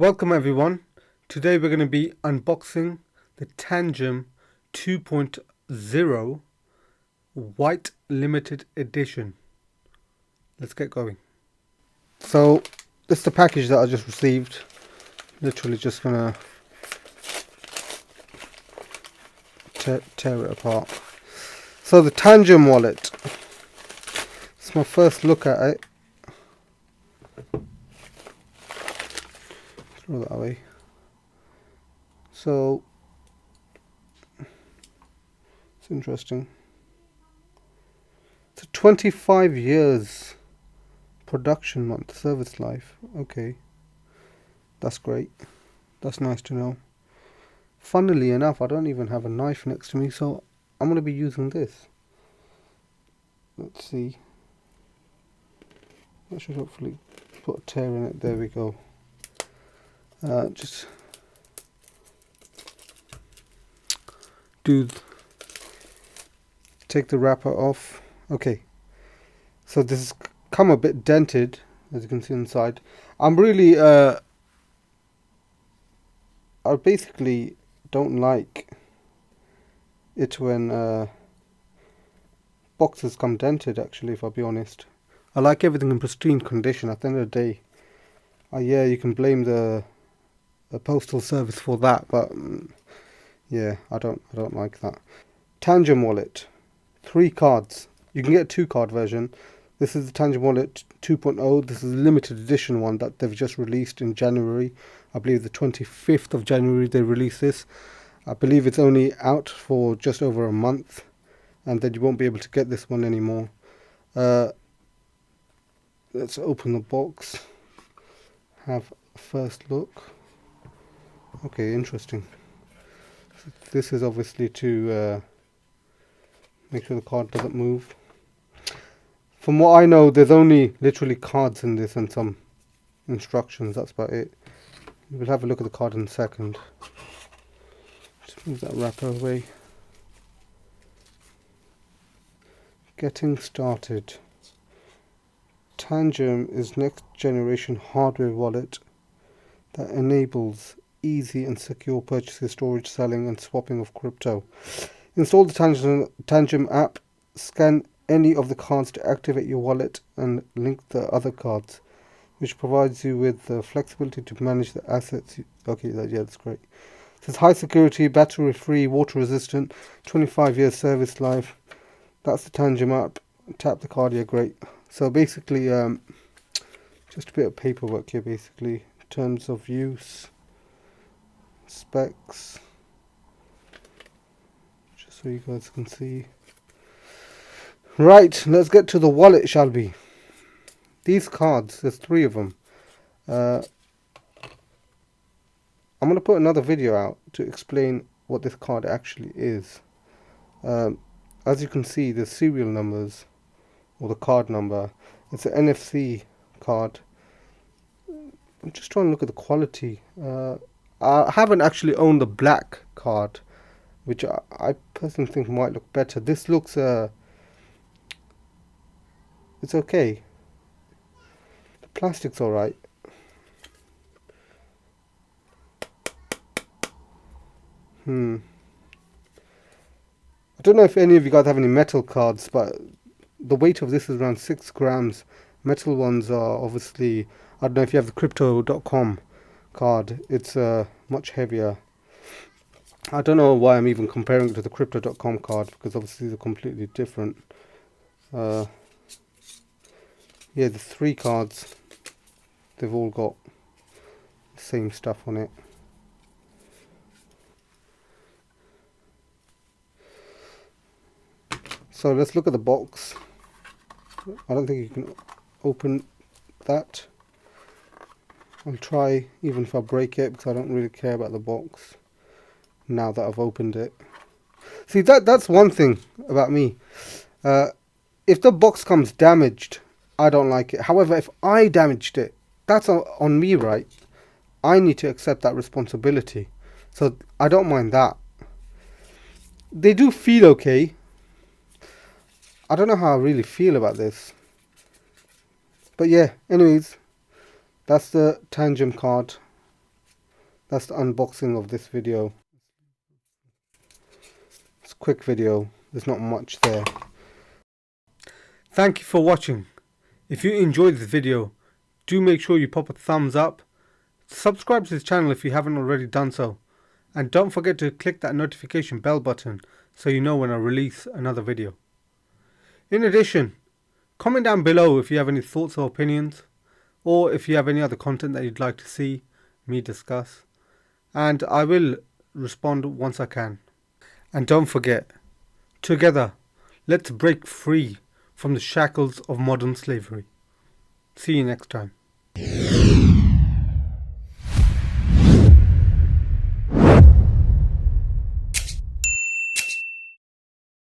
Welcome everyone. Today we're going to be unboxing the Tangem 2.0 White Limited Edition. Let's get going. So this is the package that I just received. Literally just going to tear it apart. So the Tangem wallet. It's my first look at it. Throw that away. So it's interesting. It's a 25 years production month, service life. Okay, that's great. That's nice to know. Funnily enough, I don't even have a knife next to me, so I'm going to be using this. Let's see. That should hopefully put a tear in it. There we go. Just take the wrapper off. Okay, so this has come a bit dented, as you can see inside. I'm really I basically don't like it when boxes come dented, actually, if I'll be honest. I like everything in pristine condition. At the end of the day, yeah, you can blame the postal service for that, but yeah, I don't like that. Tangem wallet, 3 cards. You can get a 2-card version. This is the Tangem wallet 2.0. This is a limited edition one that they've just released in January. I believe the 25th of January they released this. I believe it's only out for just over a month, and then you won't be able to get this one anymore. Let's open the box. Have a first look. Okay, interesting. This is obviously to make sure the card doesn't move. From what I know, there's only literally cards in this and some instructions. That's about it. We'll have a look at the card in a second. Just move that wrapper away. Getting started. Tangem is next generation hardware wallet that enables easy and secure purchases, storage, selling and swapping of crypto. Install the Tangem app, scan any of the cards to activate your wallet and link the other cards, which provides you with the flexibility to manage the assets. Okay, that's great. It says high security, battery free, water resistant, 25 years service life. That's the Tangem app. Tap the card, yeah, great. So basically, just a bit of paperwork here, basically. Terms of use, specs, just so you guys can see. Right, let's get to the wallet, shall we? These cards, there's 3 of them. I'm going to put another video out to explain what this card actually is. As you can see, the serial numbers, or the card number. It's an NFC card. I'm just trying to look at the quality. I haven't actually owned the black card, which I personally think might look better. This looks it's okay. The plastic's alright. I don't know if any of you guys have any metal cards, but the weight of this is around 6 grams. Metal ones are obviously, I don't know if you have the crypto.com card, it's much heavier. I don't know why I'm even comparing it to the crypto.com card, because obviously they're completely different. Yeah, the 3 cards, they've all got the same stuff on it. So let's look at the box. I don't think you can open that. I'll try, even if I break it, because I don't really care about the box now that I've opened it. See, that's one thing about me. If the box comes damaged, I don't like it. However, if I damaged it, that's on me, right? I need to accept that responsibility. So I don't mind that. They do feel okay. I don't know how I really feel about this. But yeah, anyways, that's the Tangem card. That's the unboxing of this video. It's a quick video, there's not much there. Thank you for watching. If you enjoyed this video, do make sure you pop a thumbs up, subscribe to this channel if you haven't already done so, and don't forget to click that notification bell button so you know when I release another video. In addition, comment down below if you have any thoughts or opinions, or if you have any other content that you'd like to see me discuss, and I will respond once I can. And don't forget, together, let's break free from the shackles of modern slavery. See you next time.